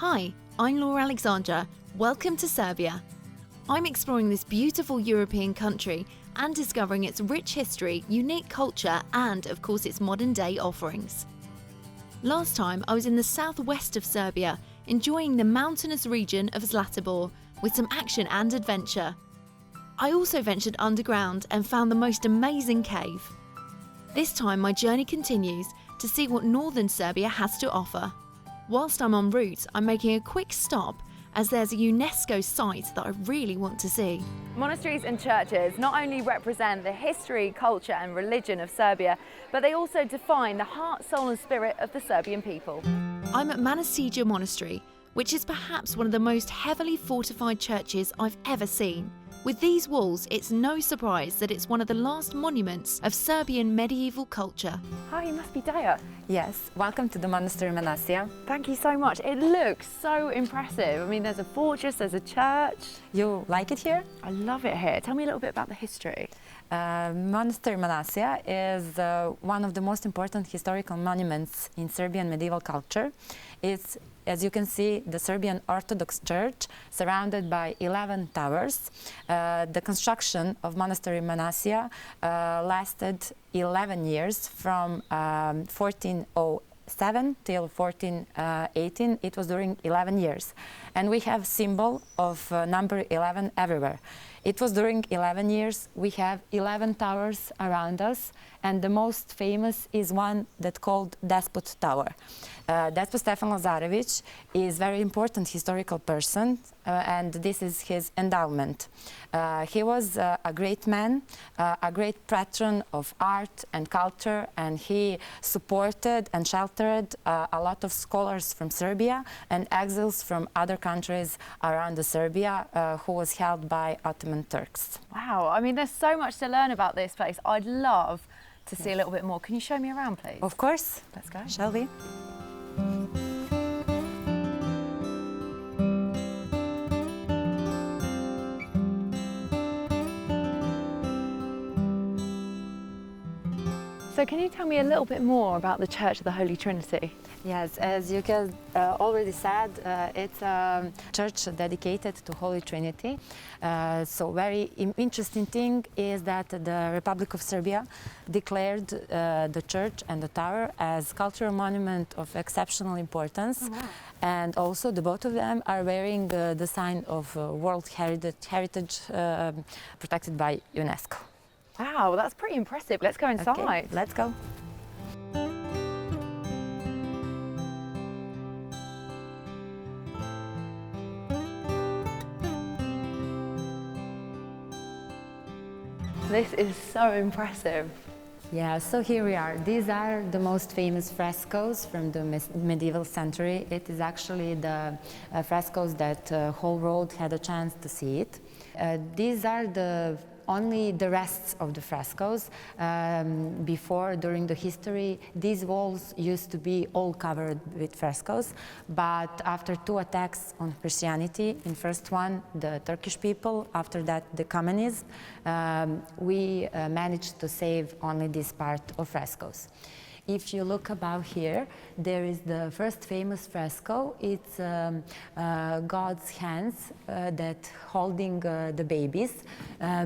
Hi, I'm Laura Alexandra. Welcome to Serbia. I'm exploring this beautiful European country and discovering its rich history, unique culture, and of course its modern day offerings. Last time I was in the southwest of Serbia, enjoying the mountainous region of Zlatibor with some action and adventure. I also ventured underground and found the most amazing cave. This time my journey continues to see what northern Serbia has to offer. Whilst I'm en route, I'm making a quick stop as there's a UNESCO site that I really want to see. Monasteries and churches not only represent the history, culture and religion of Serbia, but they also define the heart, soul and spirit of the Serbian people. I'm at Manasija Monastery, which is perhaps one of the most heavily fortified churches I've ever seen. With these walls, it's no surprise that it's one of the last monuments of Serbian medieval culture. Hi, you must be Daya. Yes, welcome to the Monastery Manasija. Thank you so much. It looks so impressive. I mean, there's a fortress, there's a church. You like it here? I love it here. Tell me a little bit about the history. Monastery Manasija is one of the most important historical monuments in Serbian medieval culture. It's, as you can see, the Serbian Orthodox Church surrounded by 11 towers. The construction of Monastery Manasija lasted 11 years from 1407 till 1418. It was during 11 years. And we have symbol of number 11 everywhere. It was during 11 years. We have 11 towers around us, and the most famous is one that's called Despot Tower. Despot Stefan Lazarević is a very important historical person, and this is his endowment. He was a great man, a great patron of art and culture, and he supported and sheltered a lot of scholars from Serbia and exiles from other countries around the Serbia who was held by Ottoman Turks. Wow, I mean, there's so much to learn about this place. I'd love to see a little bit more. Can you show me around, please? Of course. Let's go. Shall we? So can you tell me a little bit more about the Church of the Holy Trinity? Yes, as you can already said, it's a church dedicated to Holy Trinity. So very interesting thing is that the Republic of Serbia declared the church and the tower as cultural monument of exceptional importance. Oh, wow. And also the both of them are wearing the sign of World Heritage protected by UNESCO. Wow, that's pretty impressive. Let's go inside. Okay, let's go. This is so impressive. Yeah, so here we are. These are the most famous frescoes from the medieval century. It is actually the frescoes that whole world had a chance to see it. These are only the rests of the frescoes. Before, during the history, these walls used to be all covered with frescoes, but after two attacks on Christianity, in first one the Turkish people, after that the communists, we managed to save only this part of frescoes. If you look about here, there is the first famous fresco. It's God's hands that holding the babies.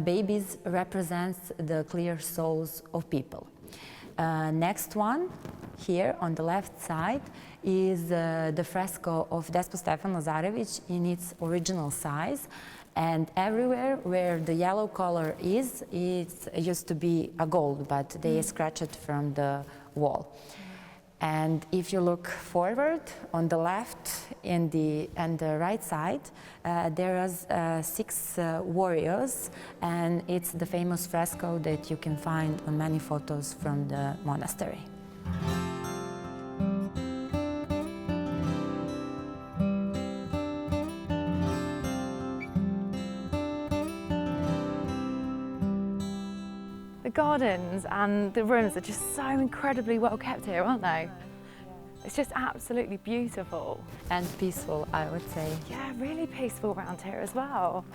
Babies represents the clear souls of people. Next one, here on the left side, is the fresco of Despot Stefan Lazarević in its original size. And everywhere where the yellow color is, it used to be a gold, but they scratched it from the wall. And if you look forward on the left and the right side, there are 6 warriors, and it's the famous fresco that you can find on many photos from the monastery. The gardens and the rooms are just so incredibly well kept here, aren't they? It's just absolutely beautiful. And peaceful, I would say. Yeah, really peaceful around here as well.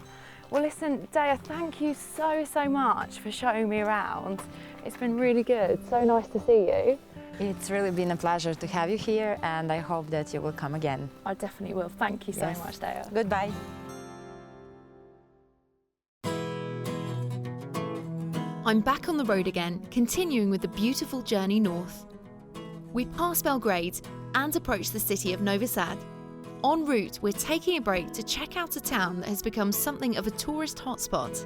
Well, listen, Daya, thank you so much for showing me around. It's been really good. So nice to see you. It's really been a pleasure to have you here, and I hope that you will come again. I definitely will. Thank you so Yes. much, Dea. Goodbye. I'm back on the road again, continuing with the beautiful journey north. We pass Belgrade and approach the city of Novi Sad. En route, we're taking a break to check out a town that has become something of a tourist hotspot.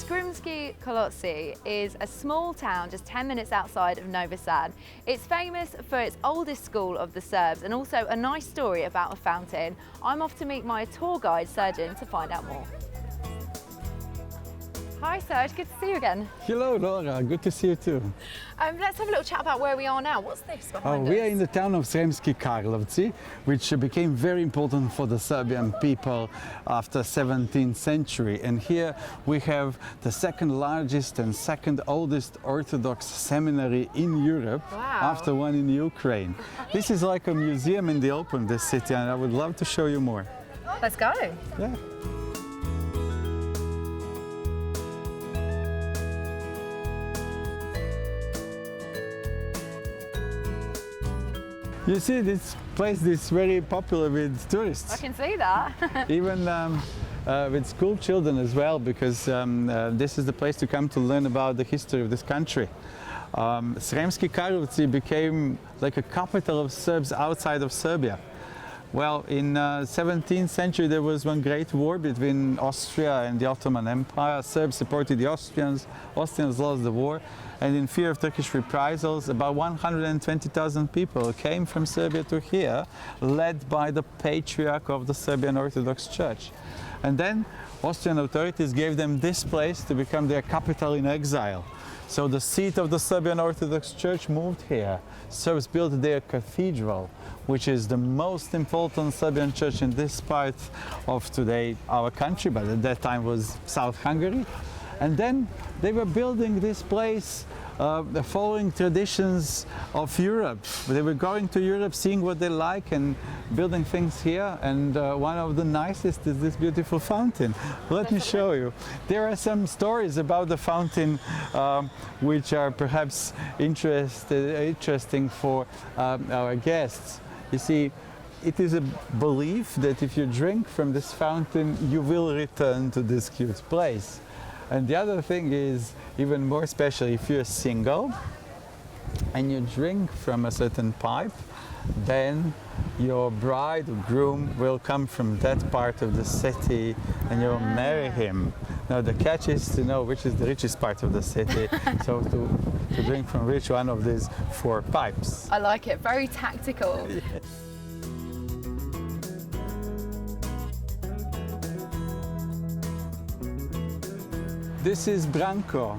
Sremski Kolosi is a small town just 10 minutes outside of Novi Sad. It's famous for its oldest school of the Serbs and also a nice story about a fountain. I'm off to meet my tour guide, Serbian, to find out more. Hi Serge, good to see you again. Hello Laura, good to see you too. Let's have a little chat about where we are now. What's this behind us? We are in the town of Sremski Karlovci, which became very important for the Serbian people after 17th century. And here we have the second largest and second oldest Orthodox seminary in Europe, after one in Ukraine. This is like a museum in the open, this city, and I would love to show you more. Let's go. Yeah. You see, this place is very popular with tourists. I can see that. Even with school children as well, because this is the place to come to learn about the history of this country. Sremski Karlovci became like a capital of Serbs outside of Serbia. Well, in 17th century there was one great war between Austria and the Ottoman Empire. Serbs supported the Austrians lost the war, and in fear of Turkish reprisals, about 120,000 people came from Serbia to here, led by the Patriarch of the Serbian Orthodox Church. And then Austrian authorities gave them this place to become their capital in exile. So the seat of the Serbian Orthodox Church moved here. Serbs built their cathedral, which is the most important Serbian church in this part of today our country, but at that time was South Hungary. And then they were building this place following traditions of Europe. They were going to Europe, seeing what they like and building things here. And one of the nicest is this beautiful fountain. Let me show you. There are some stories about the fountain which are perhaps interesting for our guests. You see, it is a belief that if you drink from this fountain, you will return to this cute place. And the other thing is even more special. If you're single and you drink from a certain pipe, then your bride or groom will come from that part of the city and you'll marry him. Now the catch is to know which is the richest part of the city, so to drink from which one of these 4 pipes. I like it, very tactical. Yeah. This is Branko,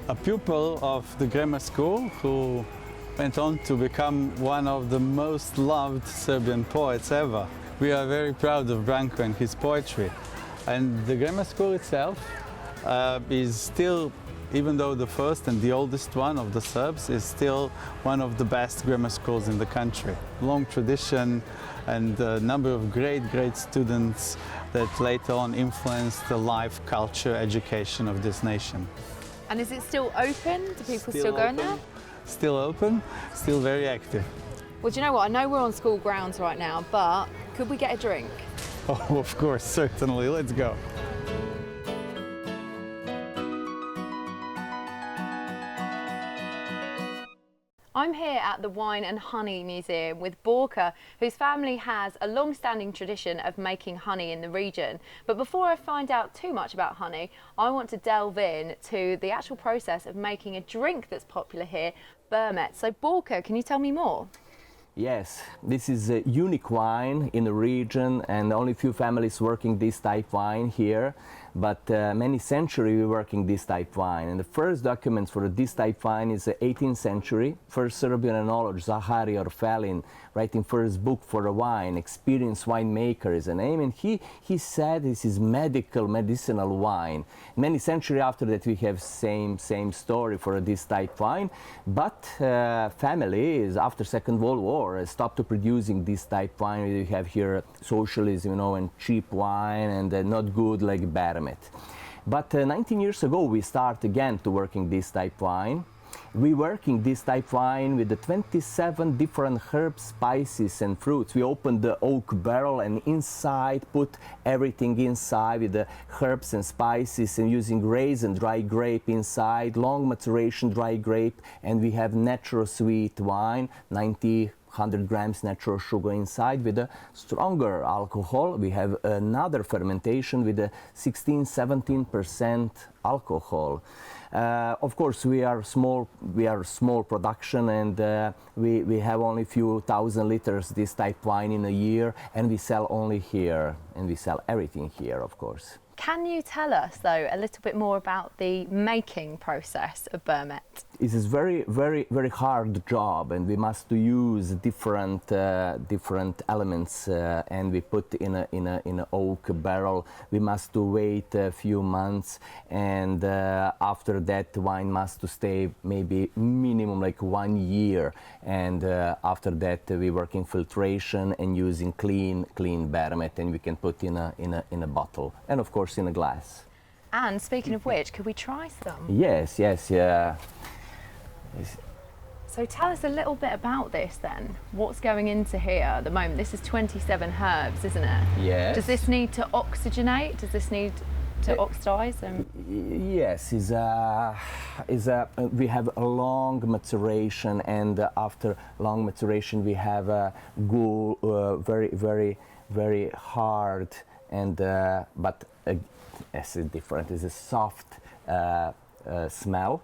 a pupil of the grammar school who went on to become one of the most loved Serbian poets ever. We are very proud of Branko and his poetry. And the grammar school itself is still, even though the first and the oldest one of the Serbs, is still one of the best grammar schools in the country. Long tradition and a number of great students that later on influenced the life, culture, education of this nation. And is it still open? Do people still go in there? Still open, still very active. Well, do you know what? I know we're on school grounds right now, but could we get a drink? Oh, of course, certainly. Let's go. I'm here at the Wine and Honey Museum with Borka, whose family has a long-standing tradition of making honey in the region. But before I find out too much about honey, I want to delve in to the actual process of making a drink that's popular here, Bermet. So Borka, can you tell me more? Yes, this is a unique wine in the region, and only few families working this type wine here. But many centuries we're working this type wine. And the first documents for this type wine is the 18th century. First Serbian enologist, Zahari Orfelin, writing first book for the wine. Experienced winemaker is a name. And he said this is medicinal wine. Many centuries after that we have same story for this type wine. But families after Second World War stopped producing this type wine. We have here socialism, and cheap wine and not good like Bermet. But 19 years ago, we start again to working this type wine. We working this type wine with the 27 different herbs, spices and fruits. We opened the oak barrel and inside put everything inside with the herbs and spices and using raisin dry grape inside, long maturation dry grape, and we have natural sweet wine, 100 grams natural sugar inside with a stronger alcohol. We have another fermentation with a 16-17% alcohol. Of course, we are small production, and we have only a few thousand liters this type wine in a year, and we sell only here, and we sell everything here, of course. Can you tell us, though, a little bit more about the making process of Burmet? It is very, very, very hard job, and we must use different elements, and we put in a oak barrel. We must wait a few months, and after that, wine must stay maybe minimum like 1 year, and after that, we work in filtration and using clean Burmet, and we can put in a bottle, and of course in a glass. And speaking of which, could we try some? Yes, yeah. So tell us a little bit about this then. What's going into here at the moment? This is 27 herbs, isn't it? Yes. Does this need to oxygenate? Does this need to oxidize? Yes, we have a long maturation, and after long maturation we have a very hard, and but it's different. It's a soft smell.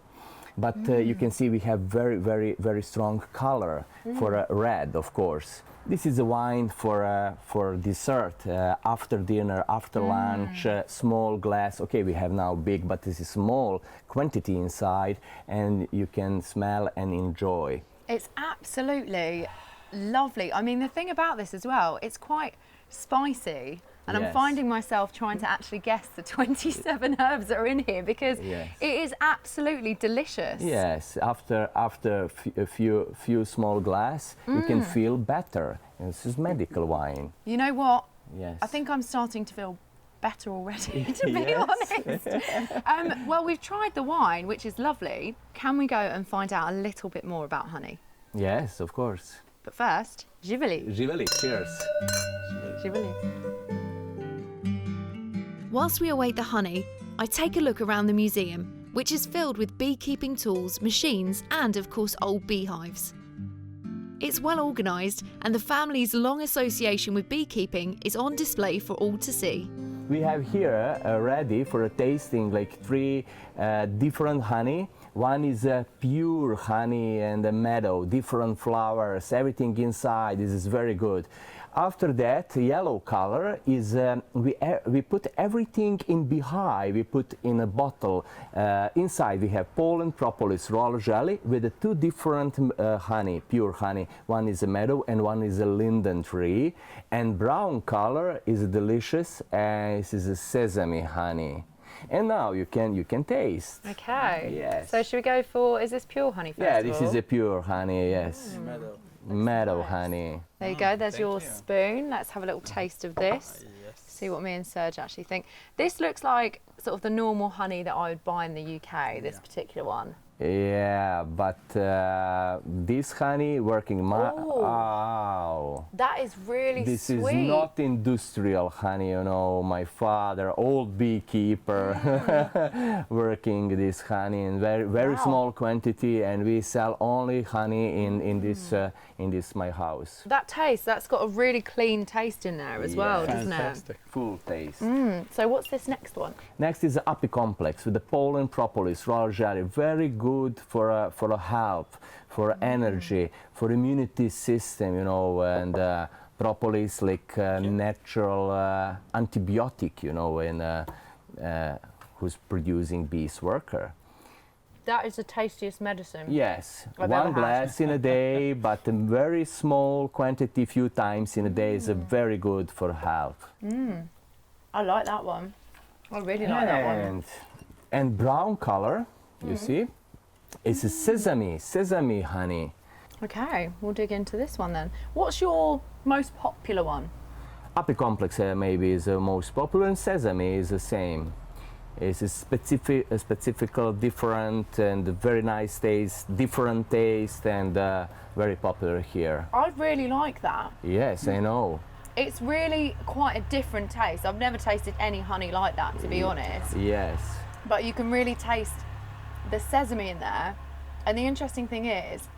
But you can see we have very strong color for red, of course. This is a wine for dessert, after dinner, after lunch, small glass. Okay, we have now big, but this is small quantity inside, and you can smell and enjoy. It's absolutely lovely. I mean, the thing about this as well, it's quite spicy. And yes. I'm finding myself trying to actually guess the 27 herbs that are in here, because yes. it is absolutely delicious. Yes, after a few small glass, you can feel better. And this is medical wine. You know what? Yes. I think I'm starting to feel better already, to be honest. Well, we've tried the wine, which is lovely. Can we go and find out a little bit more about honey? Yes, of course. But first, Živeli. Živeli, cheers. Živeli. Whilst we await the honey, I take a look around the museum, which is filled with beekeeping tools, machines, and of course old beehives. It's well organised, and the family's long association with beekeeping is on display for all to see. We have here ready for a tasting like 3 different honey. One is pure honey and a meadow, different flowers, everything inside. This is very good. After that, yellow color is we put everything in beehive. We put in a bottle. Inside we have pollen, propolis, roller jelly with 2 different honey, pure honey. One is a meadow and one is a linden tree. And brown color is delicious. This is a sesame honey. And now you can taste. Okay. Yes. So should we go for, is this pure honey first Yeah, of this all? is a pure honey, yes. Meadow honey. There you go, there's your spoon. Let's have a little taste of this. See what me and Serge actually think. This looks like sort of the normal honey that I would buy in the UK, this particular one. Yeah, but this honey working wow. That is really This sweet. is not industrial honey, you know. My father, old beekeeper, working this honey in very small quantity, and we sell only honey in this my house. That taste, that's got a really clean taste in there as well, doesn't Fantastic. Full taste. So what's this next one? Next is the apicomplex with the pollen, propolis, roller jelly. Very good for a health, for energy, for immunity system, you know, and propolis like natural antibiotic, you know, and who's producing bees worker. That is the tastiest medicine. Yes, I've one ever had. glass in a day, but a very small quantity, few times in a day is very good for health. I like that one. I really like that one. And brown color, you see, it's a sesame honey. Okay, we'll dig into this one then. What's your most popular one? Apicomplex maybe is the most popular, and sesame is the same. It's a specific, different and very nice taste, different taste, and very popular here. I really like that. Yes, I know. It's really quite a different taste. I've never tasted any honey like that, to be honest. Yes. But you can really taste the sesame in there. And the interesting thing is,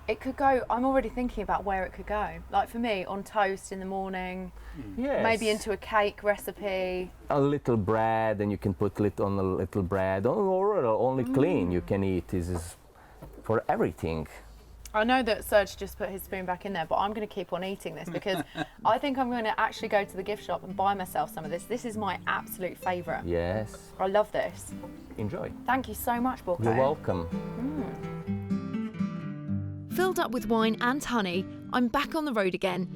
it could go, I'm already thinking about where it could go. Like for me, on toast in the morning, Yes. maybe into a cake recipe. A little bread, and you can put it on a little bread, or only clean you can eat. This is for everything. I know that Serge just put his spoon back in there, but I'm going to keep on eating this because I think I'm going to actually go to the gift shop and buy myself some of this. This is my absolute favourite. Yes. I love this. Enjoy. Thank you so much, Borko. You're welcome. Filled up with wine and honey, I'm back on the road again.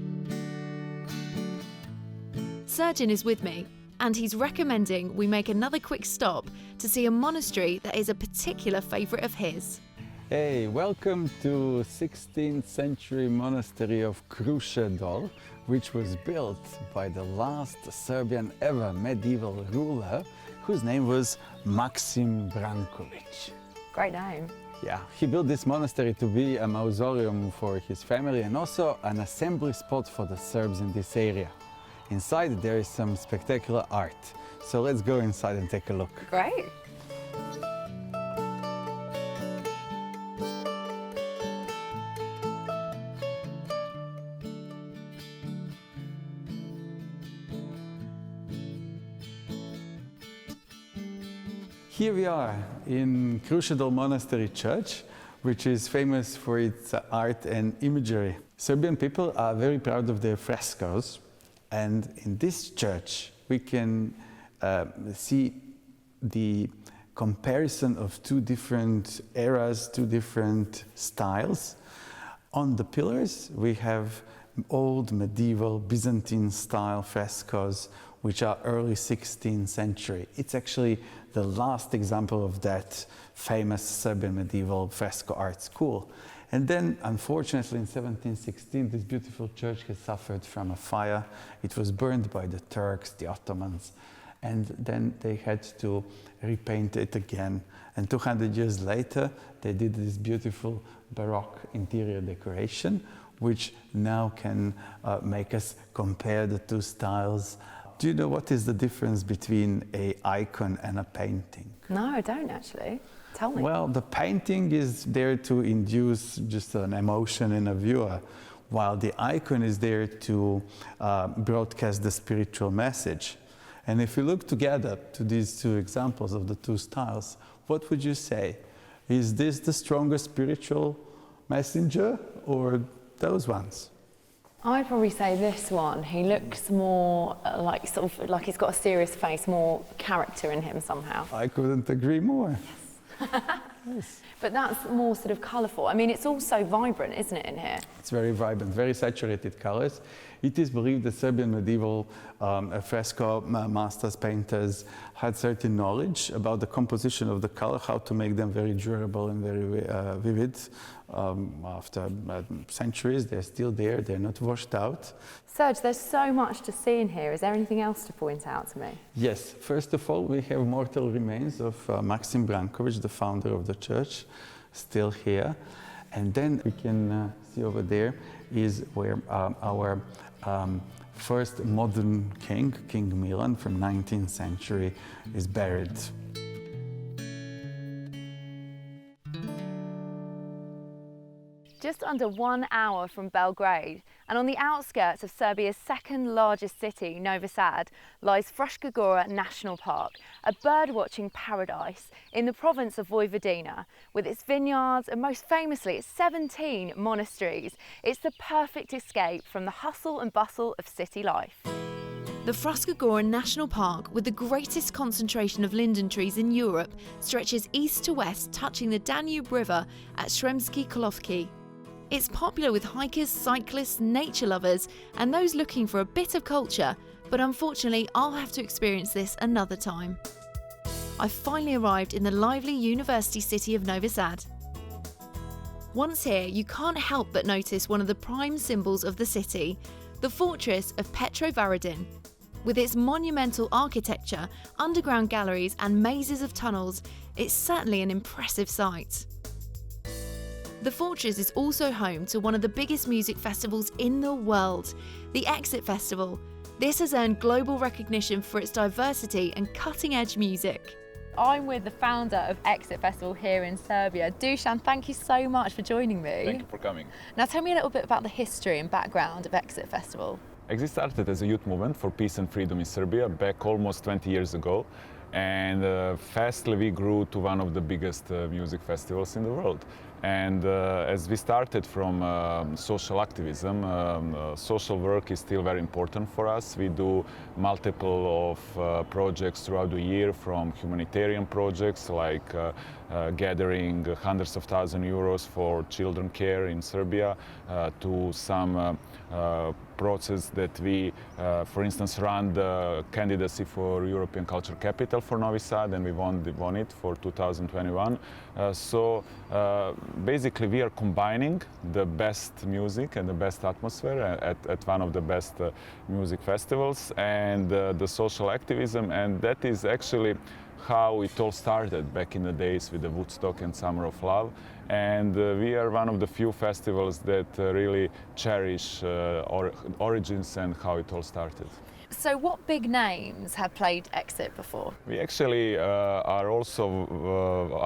Sergeant is with me, and he's recommending we make another quick stop to see a monastery that is a particular favourite of his. Hey, welcome to 16th century monastery of Krušedol, which was built by the last Serbian ever medieval ruler, whose name was Maksim Branković. Great name. Yeah, he built this monastery to be a mausoleum for his family and also an assembly spot for the Serbs in this area. Inside there is some spectacular art, so let's go inside and take a look. Great. Here we are in Krušedol Monastery Church, which is famous for its art and imagery. Serbian people are very proud of their frescoes, and in this church we can see the comparison of two different eras, two different styles. On the pillars we have old medieval Byzantine style frescoes which are early 16th century. It's actually the last example of that famous Serbian medieval fresco art school. And then, unfortunately, in 1716, this beautiful church has suffered from a fire. It was burned by the Turks, the Ottomans, and then they had to repaint it again. And 200 years later, they did this beautiful Baroque interior decoration, which now can make us compare the two styles. Do you know what is the difference between an icon and a painting? No, I don't actually. Tell me. Well, the painting is there to induce just an emotion in a viewer, while the icon is there to broadcast the spiritual message. And if you look together to these two examples of the two styles, what would you say? Is this the stronger spiritual messenger or those ones? I'd probably say this one. He looks more like sort of like he's got a serious face, more character in him somehow. I couldn't agree more. Yes. But that's more sort of colourful. I mean, it's also vibrant, isn't it, in here? It's very vibrant, very saturated colors. It is believed that Serbian medieval fresco masters, painters had certain knowledge about the composition of the color, how to make them very durable and very vivid. After centuries, they're still there, they're not washed out. Serge, there's so much to see in here. Is there anything else to point out to me? Yes, first of all, we have mortal remains of Maksim Branković, the founder of the church, still here. And then we can see over there is where our first modern king, King Milan from 19th century, is buried. Just under 1 hour from Belgrade, and on the outskirts of Serbia's second largest city, Novi Sad, lies Fruška Gora National Park, a bird-watching paradise in the province of Vojvodina. With its vineyards and most famously its 17 monasteries, it's the perfect escape from the hustle and bustle of city life. The Fruška Gora National Park, with the greatest concentration of linden trees in Europe, stretches east to west, touching the Danube River at Sremski Karlovci. It's popular with hikers, cyclists, nature lovers, and those looking for a bit of culture, but unfortunately I'll have to experience this another time. I've finally arrived in the lively university city of Novi Sad. Once here, you can't help but notice one of the prime symbols of the city, the fortress of Petrovaradin. With its monumental architecture, underground galleries and mazes of tunnels, it's certainly an impressive sight. The fortress is also home to one of the biggest music festivals in the world, the Exit Festival. This has earned global recognition for its diversity and cutting-edge music. I'm with the founder of Exit Festival here in Serbia. Dusan, thank you so much for joining me. Thank you for coming. Now tell me a little bit about the history and background of Exit Festival. Exit started as a youth movement for peace and freedom in Serbia back almost 20 years ago, and fastly we grew to one of the biggest music festivals in the world. And as we started from social activism, social work is still very important for us. We do multiple of projects throughout the year, from humanitarian projects like gathering hundreds of thousands of euros for children care in Serbia, to some process that we, for instance, ran the candidacy for European Culture Capital for Novi Sad, and we won it for 2021. So basically we are combining the best music and the best atmosphere at one of the best music festivals, and the social activism, and that is actually how it all started back in the days with the Woodstock and Summer of Love. And we are one of the few festivals that really cherish origins and how it all started. So what big names have played Exit before? We actually are also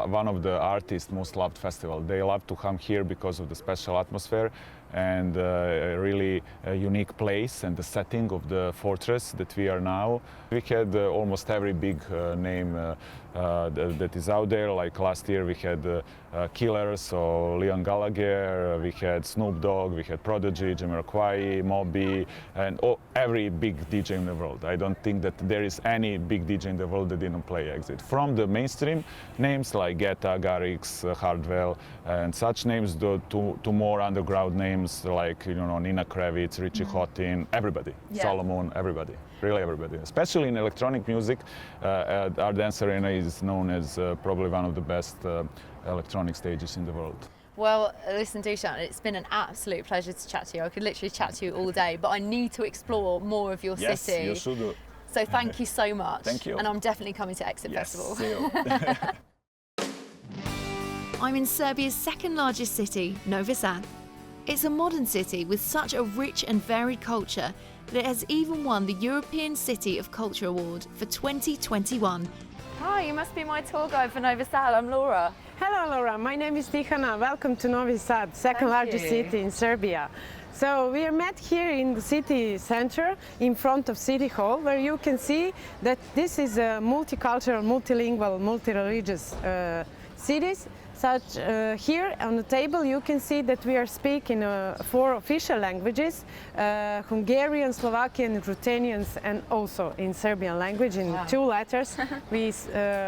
one of the artists' most loved festival. They love to come here because of the special atmosphere and a really unique place and the setting of the fortress that we are now. We had almost every big name that is out there. Like last year we had Killers, so Liam Gallagher, we had Snoop Dogg, we had Prodigy, Jamiroquai, Moby, and every big DJ in the world. I don't think that there is any big DJ in the world that didn't play Exit. From the mainstream names like Guetta, Garrix, Hardwell, and such names, to more underground names like, you know, Nina Kravitz, Richie Houghton, everybody, Solomon, everybody, really everybody. Especially in electronic music, our dance arena is known as probably one of the best electronic stages in the world. Well, listen, Dusan, it's been an absolute pleasure to chat to you. I could literally chat to you all day, but I need to explore more of your city. Yes, you should do. So thank you so much. Thank you. And I'm definitely coming to Exit Festival. See you. I'm in Serbia's second largest city, Novi Sad. It's a modern city with such a rich and varied culture that it has even won the European City of Culture Award for 2021. Hi, you must be my tour guide for Novi Sad. I'm Laura. Hello Laura, my name is Tihana. Welcome to Novi Sad, second largest city in Serbia. So we are met here in the city center in front of City Hall, where you can see that this is a multicultural, multilingual, multi-religious cities. Here on the table you can see that we are speaking 4 official languages, Hungarian, Slovakian, Ruthenians, and also in Serbian language in 2 letters. We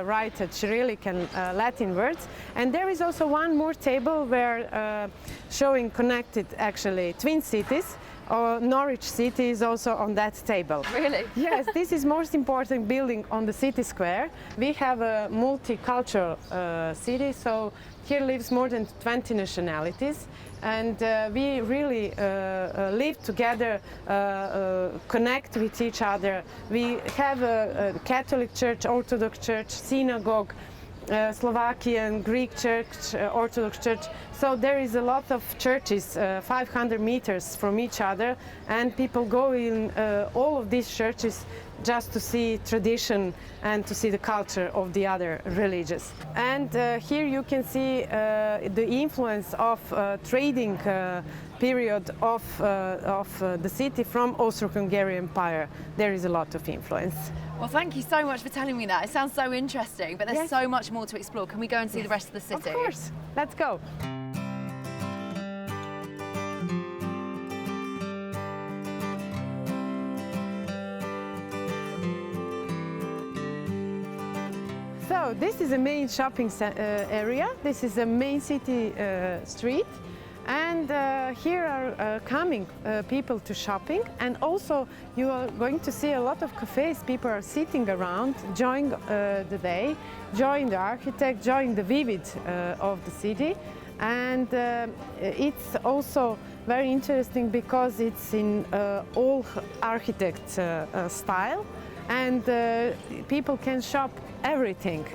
write Cyrillic and Latin words. And there is also one more table where showing connected actually twin cities. Norwich City is also on that table. Really? Yes, this is most important building on the city square. We have a multicultural city, so here lives more than 20 nationalities, and we really live together, connect with each other. We have a Catholic Church, Orthodox Church, synagogue, Slovakian, Greek Church, Orthodox Church. So there is a lot of churches 500 meters from each other, and people go in all of these churches just to see tradition and to see the culture of the other religions. And here you can see the influence of trading period of the city from Austro-Hungarian Empire. There is a lot of influence. Well, thank you so much for telling me that. It sounds so interesting, but there's so much more to explore. Can we go and see the rest of the city? Of course. Let's go. So this is the main shopping area. This is the main city street. And here are coming people to shopping, and also you are going to see a lot of cafes. People are sitting around, enjoying the day, enjoying the architect, enjoying the vivid of the city. And it's also very interesting because it's in old architect style, and people can shop everything: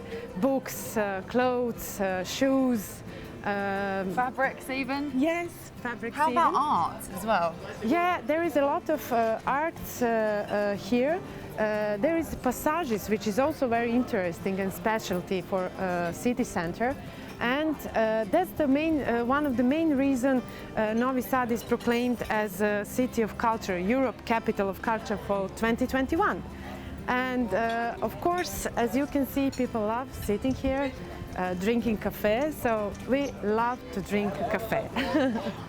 books, clothes, shoes. Fabrics even? Yes, fabrics. How about even. art as well? Yeah, there is a lot of arts here. There is passages, which is also very interesting and specialty for city center. And that's the main, one of the main reasons Novi Sad is proclaimed as a city of culture, Europe capital of culture for 2021. And of course, as you can see, people love sitting here, drinking cafe, so we love to drink cafe.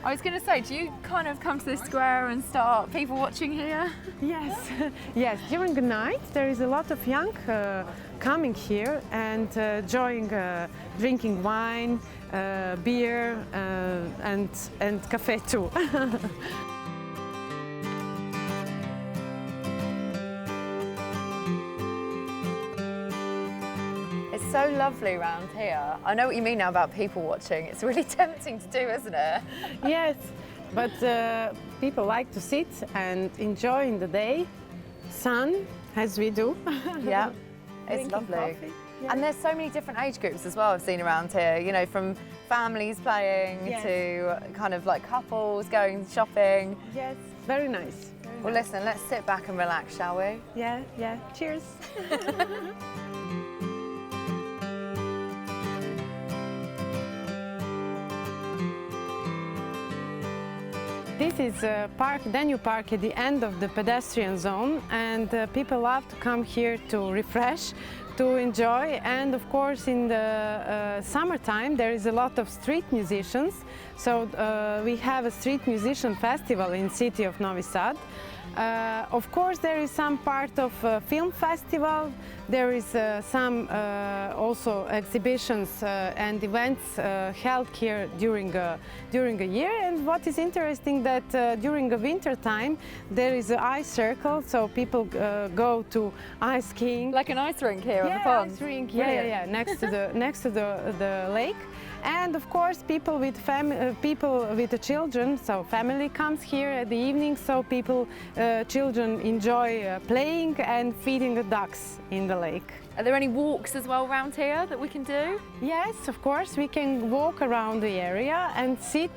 I was going to say, do you kind of come to this square and start people watching here? Yes, yes. During the night, there is a lot of young coming here and enjoying drinking wine, beer, and cafe too. It's so lovely around here. I know what you mean now about people watching. It's really tempting to do, isn't it? Yes, but people like to sit and enjoy in the day, sun, as we do. Yeah, it's Drinking lovely. coffee. Yeah. And there's so many different age groups as well I've seen around here, you know, from families playing Yes. to kind of like couples going shopping. Yes, very nice. Well, listen, let's sit back and relax, shall we? Yeah, yeah. Cheers. This is park, Danube Park at the end of the pedestrian zone, and people love to come here to refresh, to enjoy, and of course in the summertime there is a lot of street musicians, so we have a street musician festival in city of Novi Sad. Of course there is some part of film festival, there is some also exhibitions and events held here during a year, and what is interesting that during the winter time there is an ice circle, so people go to ice skiing. Like an ice rink here on the Yeah, pond. ice rink, yeah, next to the lake. And of course, people with the children, so family comes here at the evening, so children enjoy playing and feeding the ducks in the lake. Are there any walks as well around here that we can do? Yes, of course, we can walk around the area and sit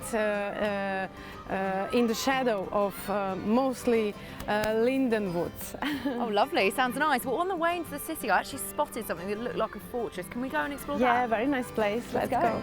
in the shadow of mostly linden woods. Oh, lovely, sounds nice. Well, on the way into the city, I actually spotted something that looked like a fortress. Can we go and explore that? Yeah, very nice place. Let's go.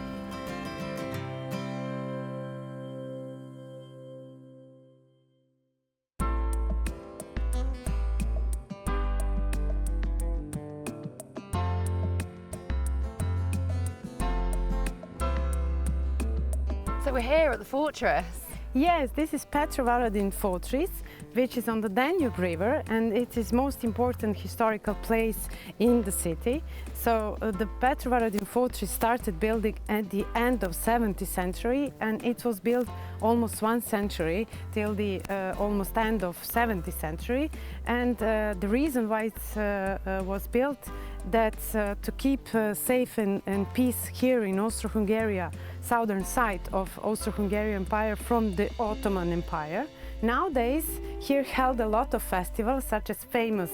So we're here at the fortress. Yes, this is Petrovaradin Fortress, which is on the Danube River, and it is most important historical place in the city. So the Petrovaradin Fortress started building at the end of 17th century, and it was built almost 1 century till the almost end of 17th century. And the reason why it was built, that's to keep safe and peace here in Austro-Hungary, southern side of Austro-Hungarian Empire from the Ottoman Empire. Nowadays, here held a lot of festivals, such as famous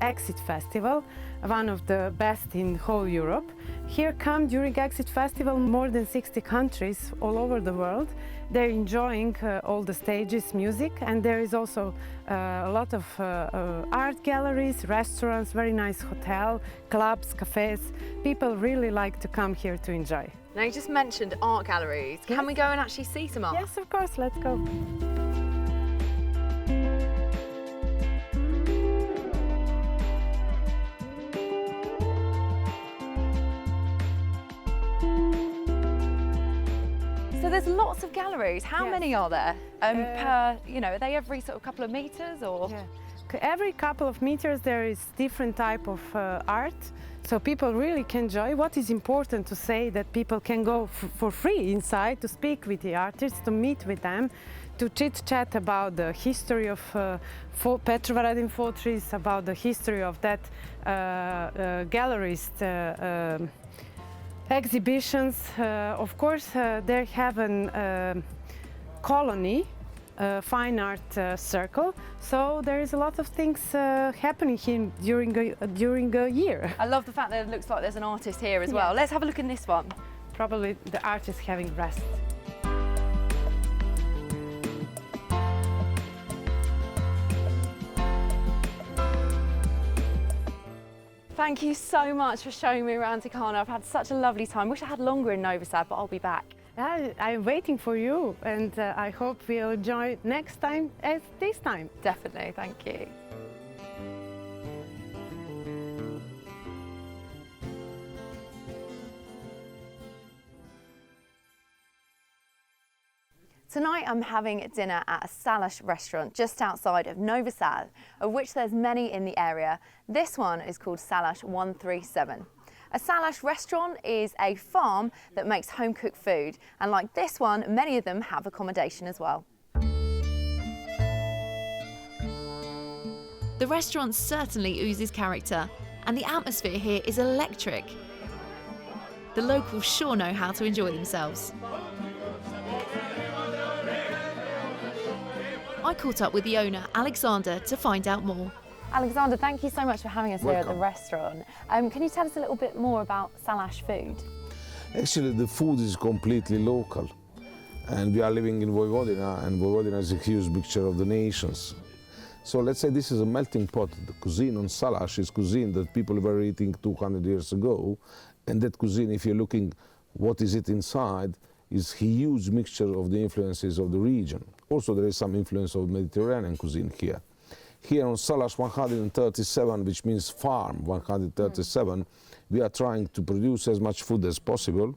Exit Festival, one of the best in whole Europe. Here come during Exit Festival more than 60 countries all over the world. They're enjoying all the stages, music, and there is also a lot of art galleries, restaurants, very nice hotel, clubs, cafes. People really like to come here to enjoy. Now, you just mentioned art galleries. Can we go and actually see some art? Yes, of course, let's go. So there's lots of galleries. How Yes. many are there? Per, you know, are they every sort of couple of meters or? Yeah. Every couple of meters there is different type of art, so people really can enjoy. What is important to say that people can go for free inside to speak with the artists, to meet with them, to chit-chat about the history of Petrovaradin Fortress, about the history of that gallerist exhibitions. Of course, they have a colony, fine art circle. So there is a lot of things happening here during a year. I love the fact that it looks like there's an artist here as well. Let's have a look in this one. Probably the artist having rest. Thank you so much for showing me around Tirana. I've had such a lovely time. Wish I had longer in Novi Sad, but I'll be back. I'm waiting for you, and I hope we'll enjoy next time as this time. Definitely, thank you. Tonight I'm having dinner at a Salash restaurant just outside of Novi Sad, of which there's many in the area. This one is called Salash 137. A Salash restaurant is a farm that makes home-cooked food, and like this one, many of them have accommodation as well. The restaurant certainly oozes character, and the atmosphere here is electric. The locals sure know how to enjoy themselves. I caught up with the owner, Alexander, to find out more. Alexander, thank you so much for having us here at the Welcome. restaurant. Can you tell us a little bit more about Salash food? Actually, the food is completely local. And we are living in Vojvodina, and Vojvodina is a huge mixture of the nations. So let's say this is a melting pot. The cuisine on Salash is cuisine that people were eating 200 years ago. And that cuisine, if you're looking what is it inside, is a huge mixture of the influences of the region. Also, there is some influence of Mediterranean cuisine here. Here on Salash 137, which means farm 137, we are trying to produce as much food as possible.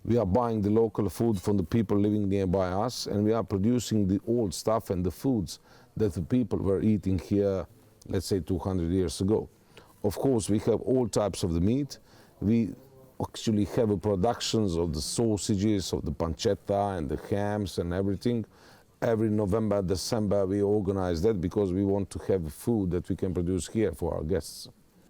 We are buying the local food from the people living nearby us, and we are producing the old stuff and the foods that the people were eating here, let's say 200 years ago. Of course, we have all types of the meat. We actually have a productions of the sausages, of the pancetta and the hams and everything. Every November, December, we organize that because we want to have food that we can produce here for our guests.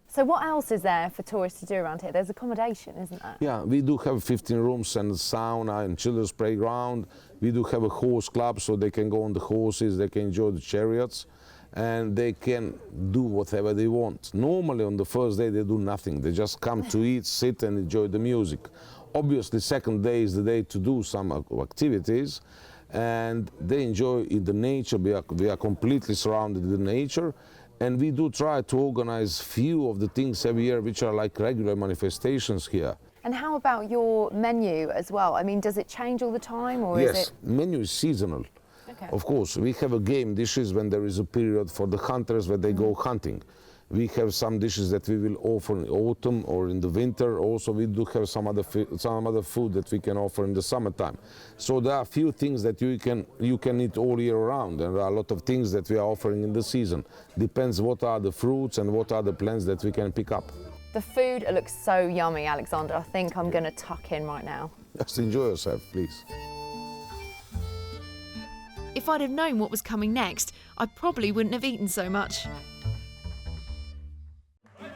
So what else is there for tourists to do around here? There's accommodation, isn't there? Yeah, we do have 15 rooms and a sauna and children's playground. We do have a horse club, so they can go on the horses, they can enjoy the chariots, and they can do whatever they want. Normally on the first day they do nothing. They just come to eat, sit and enjoy the music. Obviously, second day is the day to do some activities, and they enjoy in the nature. We are completely surrounded in nature, and we do try to organize few of the things every year which are like regular manifestations here. And how about your menu as well? I mean, does it change all the time, or Yes, is it? menu is seasonal. Okay. Of course, we have a game dishes when there is a period for the hunters where they go hunting. We have some dishes that we will offer in autumn or in the winter. Also, we do have some other food that we can offer in the summertime. So there are a few things that you can eat all year round, and there are a lot of things that we are offering in the season. Depends what are the fruits and what are the plants that we can pick up. The food looks so yummy, Alexander. I think I'm going to tuck in right now. Just enjoy yourself, please. If I'd have known what was coming next, I probably wouldn't have eaten so much.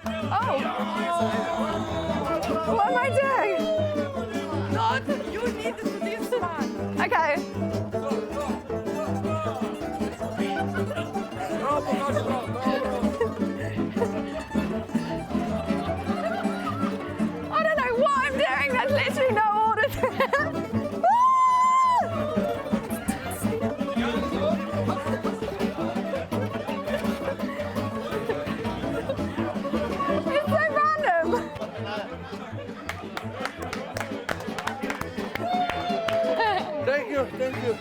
Oh! What am I doing? Not, you need to do this one. Okay. I don't know what I'm doing. There's literally no order.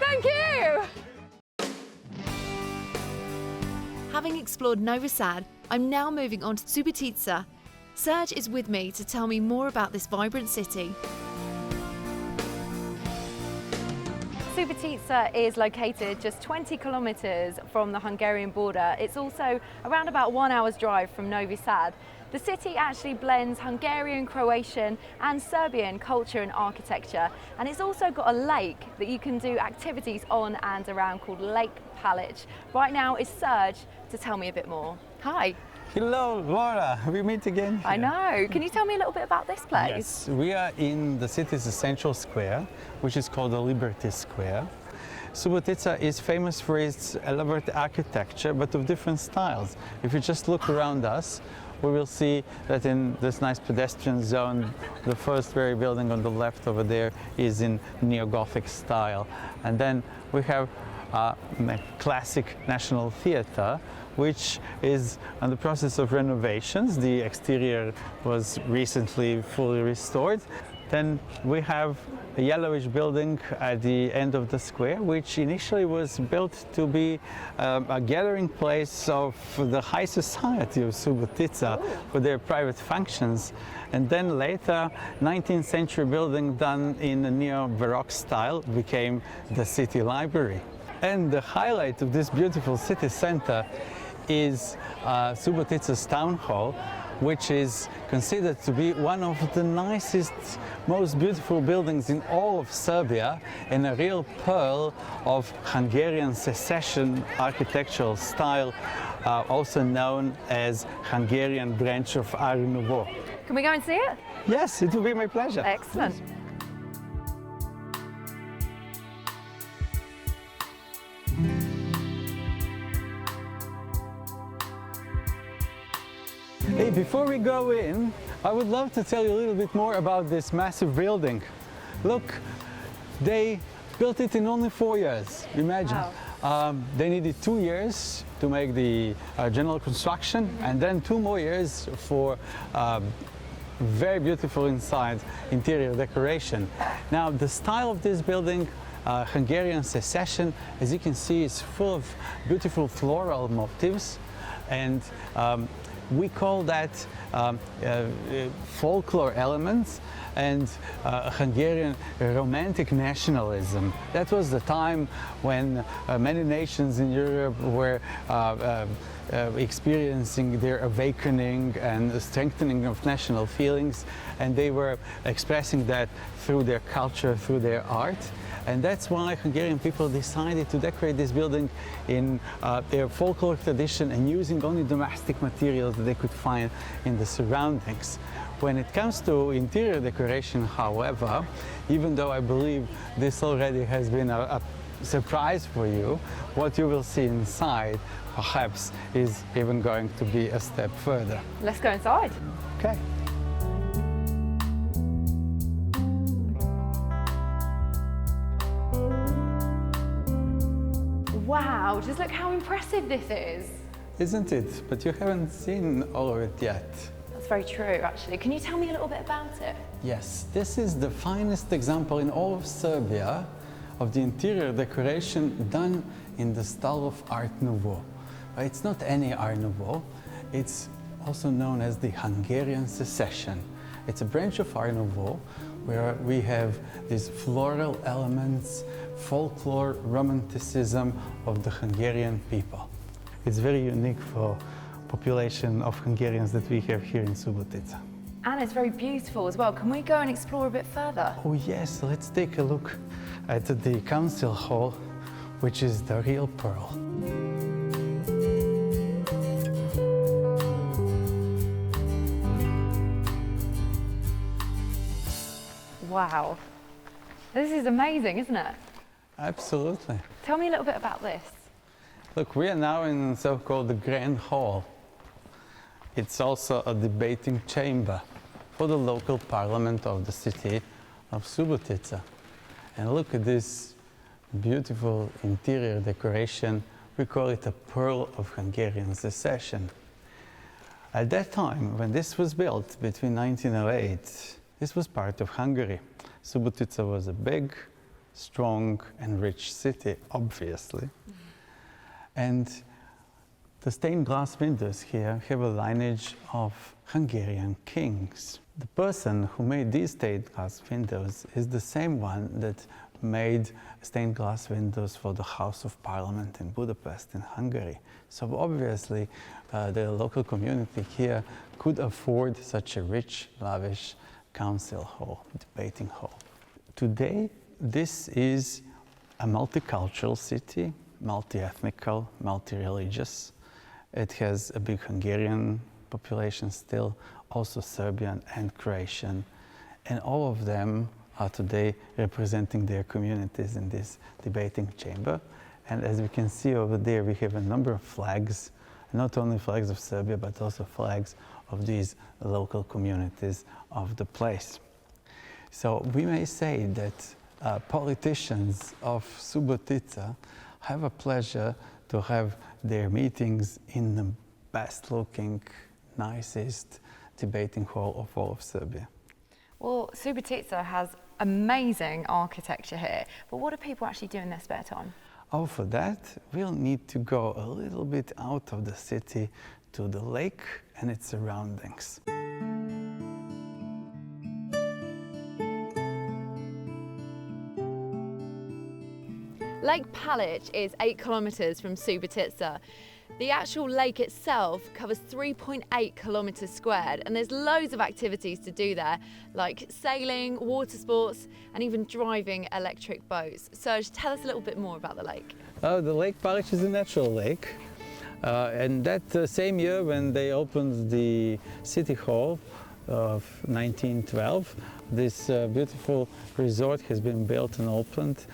Thank you! Having explored Novi Sad, I'm now moving on to Subotica. Serge is with me to tell me more about this vibrant city. Subotica is located just 20 kilometres from the Hungarian border. It's also around about 1 hour's drive from Novi Sad. The city actually blends Hungarian, Croatian and Serbian culture and architecture, and it's also got a lake that you can do activities on and around called Lake Palic. Right now is Serge to tell me a bit more. Hi. Hello, Laura. We meet again. I here. know. Can you tell me a little bit about this place? Yes, we are in the city's central square, which is called the Liberty Square. Subotica is famous for its elaborate architecture, but of different styles. If you just look around us, we will see that in this nice pedestrian zone, the first very building on the left over there is in neo-Gothic style. And then we have a classic National Theatre, which is in the process of renovations. The exterior was recently fully restored. Then we have a yellowish building at the end of the square, which initially was built to be a gathering place of the high society of Subotica for their private functions. And then later, 19th century building done in a neo-Baroque style became the city library. And the highlight of this beautiful city center is Subotica's town hall, which is considered to be one of the nicest, most beautiful buildings in all of Serbia, and a real pearl of Hungarian secession architectural style, also known as Hungarian branch of Art Nouveau. Can we go and see it? Yes, it will be my pleasure. Excellent. Hey, before we go in, I would love to tell you a little bit more about this massive building. Look, they built it in only 4 years, imagine. Wow. They needed 2 years to make the general construction, and then 2 more years for very beautiful inside interior decoration. Now, the style of this building, Hungarian secession, as you can see, is full of beautiful floral motifs, and we call that folklore elements and Hungarian romantic nationalism. That was the time when many nations in Europe were experiencing their awakening and strengthening of national feelings, and they were expressing that through their culture, through their art. And that's why Hungarian people decided to decorate this building in their folklore tradition and using only domestic materials that they could find in the surroundings. When it comes to interior decoration, however, even though I believe this already has been a surprise for you, what you will see inside perhaps is even going to be a step further. Let's go inside. Okay. Wow, just look how impressive this is. Isn't it? But you haven't seen all of it yet. That's very true, actually. Can you tell me a little bit about it? Yes, this is the finest example in all of Serbia of the interior decoration done in the style of Art Nouveau. It's not any Art Nouveau, it's also known as the Hungarian secession. It's a branch of Art Nouveau where we have these floral elements, folklore, romanticism of the Hungarian people. It's very unique for population of Hungarians that we have here in Subotica. And it's very beautiful as well. Can we go and explore a bit further? Oh yes, let's take a look at the council hall, which is the real pearl. Wow. This is amazing, isn't it? Absolutely. Tell me a little bit about this. Look, we are now in so-called the Grand Hall. It's also a debating chamber for the local parliament of the city of Subotica. And look at this beautiful interior decoration. We call it a pearl of Hungarian secession. At that time, when this was built, between 1908, this was part of Hungary. Subotica was a big, strong and rich city, obviously. And the stained glass windows here have a lineage of Hungarian kings. The person who made these stained glass windows is the same one that made stained glass windows for the House of Parliament in Budapest in Hungary. So obviously the local community here could afford such a rich, lavish council hall, debating hall. Today, this is a multicultural city, multi-ethnical, multi-religious, It has a big Hungarian population still, also Serbian and Croatian. And all of them are today representing their communities in this debating chamber. And as we can see over there, we have a number of flags, not only flags of Serbia, but also flags of these local communities of the place. So we may say that politicians of Subotica have a pleasure to have their meetings in the best looking, nicest debating hall of all of Serbia. Well, Subotica has amazing architecture here, but what do people actually do in their spare time? Oh, for that, we'll need to go a little bit out of the city to the lake and its surroundings. Lake Palic is 8 kilometres from Subotica. The actual lake itself covers 3.8 kilometres squared, and there's loads of activities to do there, like sailing, water sports, and even driving electric boats. Serge, tell us a little bit more about the lake. The Lake Palic is a natural lake. And that same year when they opened the City Hall of 1912, this beautiful resort has been built and opened.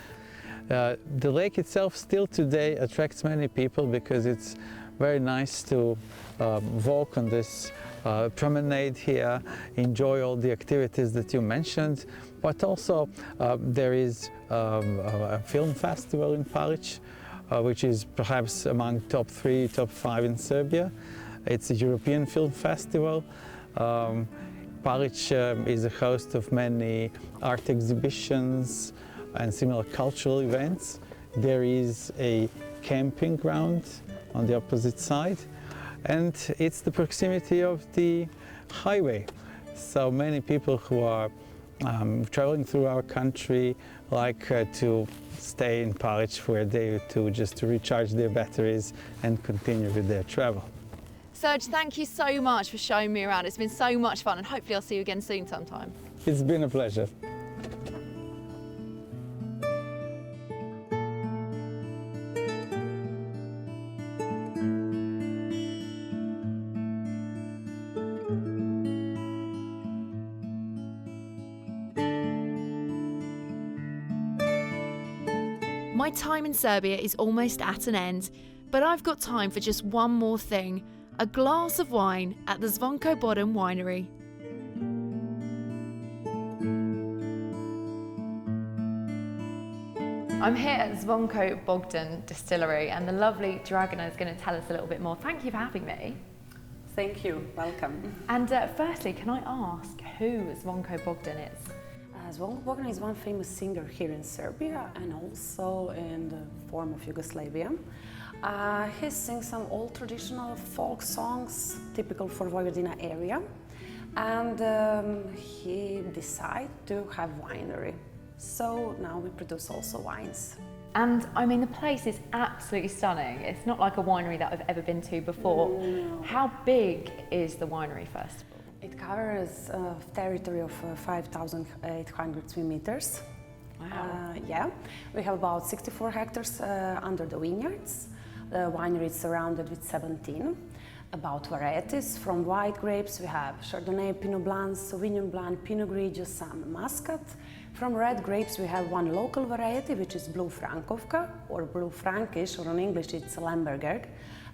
The lake itself still today attracts many people because it's very nice to walk on this promenade here, enjoy all the activities that you mentioned, but also there is a film festival in Palic, which is perhaps among top 3, top 5 in Serbia. It's a European film festival. Palic is a host of many art exhibitions and similar cultural events. There is a camping ground on the opposite side, and it's the proximity of the highway. So many people who are traveling through our country like to stay in Palic for a day or two just to recharge their batteries and continue with their travel. Serge, thank you so much for showing me around. It's been so much fun, and hopefully I'll see you again soon sometime. It's been a pleasure. My time in Serbia is almost at an end, but I've got time for just one more thing, a glass of wine at the Zvonko Bodin winery. I'm here at Zvonko Bogdan Distillery, and the lovely Dragana is going to tell us a little bit more. Thank you for having me. Thank you, welcome. And firstly, can I ask who Zvonko Bogdan is? Zvonko Bogdan is one famous singer here in Serbia and also in the former Yugoslavia. He sings some old traditional folk songs typical for Vojvodina area, and he decided to have winery. So now we produce also wines. And I mean, the place is absolutely stunning. It's not like a winery that I've ever been to before. No. How big is the winery first of all? It covers a territory of 5,800 square meters. Wow. Yeah, we have about 64 hectares under the vineyards. The winery is surrounded with 17. About varieties, from white grapes we have Chardonnay, Pinot Blanc, Sauvignon Blanc, Pinot Grigio, some Muscat. From red grapes we have one local variety, which is Blue Frankovka, or Blue Frankish, or in English it's Lemberger,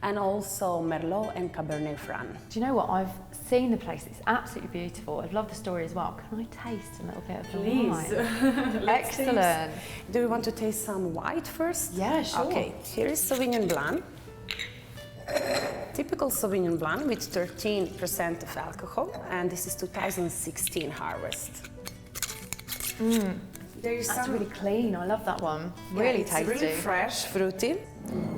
and also Merlot and Cabernet Franc. Do you know what? I've seen the place. It's absolutely beautiful. I've loved the story as well. Can I taste a little bit of the wine? Excellent. Do you want to taste some white first? Yeah, sure. Okay, here is Sauvignon Blanc. Typical Sauvignon Blanc with 13% of alcohol, and this is 2016 harvest. There is That's some really clean. I love that one. Yeah, Really it's tasty. really fresh, fruity.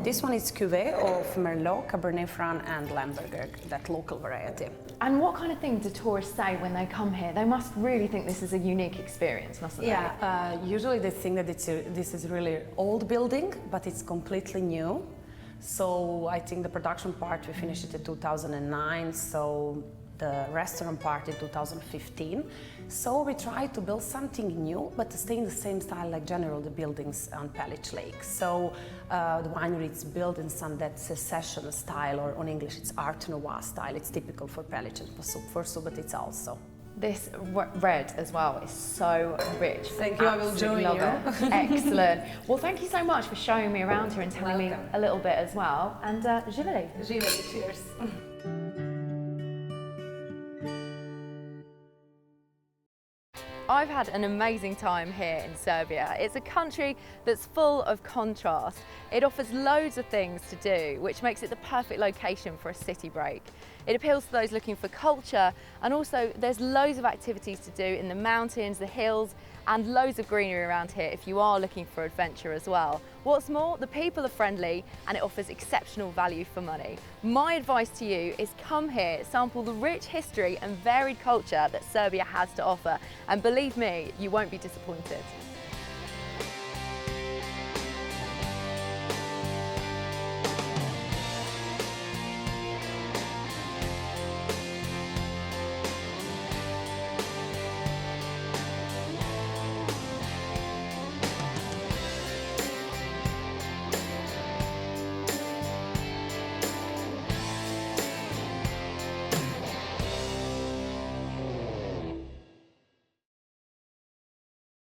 This one is cuvée of Merlot, Cabernet Franc and Lemberger, that local variety. And what kind of thing do tourists say when they come here? They must really think this is a unique experience, mustn't they? Yeah, usually they think that this is really old building, but it's completely new. So I think the production part, we finished it in 2009, so the restaurant part in 2015. So we tried to build something new, but to stay in the same style like general the buildings on Pelić Lake. So the winery is built in some that secession style, or on English it's Art Nouveau style. It's typical for Pelić and Fursu, but it's also. This red as well is so rich. Thank you, I will join you. Excellent. Well, thank you so much for showing me around here and telling me a little bit as well. And Živeli. Živeli, cheers. I've had an amazing time here in Serbia. It's a country that's full of contrast. It offers loads of things to do, which makes it the perfect location for a city break. It appeals to those looking for culture, and also there's loads of activities to do in the mountains, the hills, and loads of greenery around here if you are looking for adventure as well. What's more, the people are friendly and it offers exceptional value for money. My advice to you is come here, sample the rich history and varied culture that Serbia has to offer, and believe me, you won't be disappointed.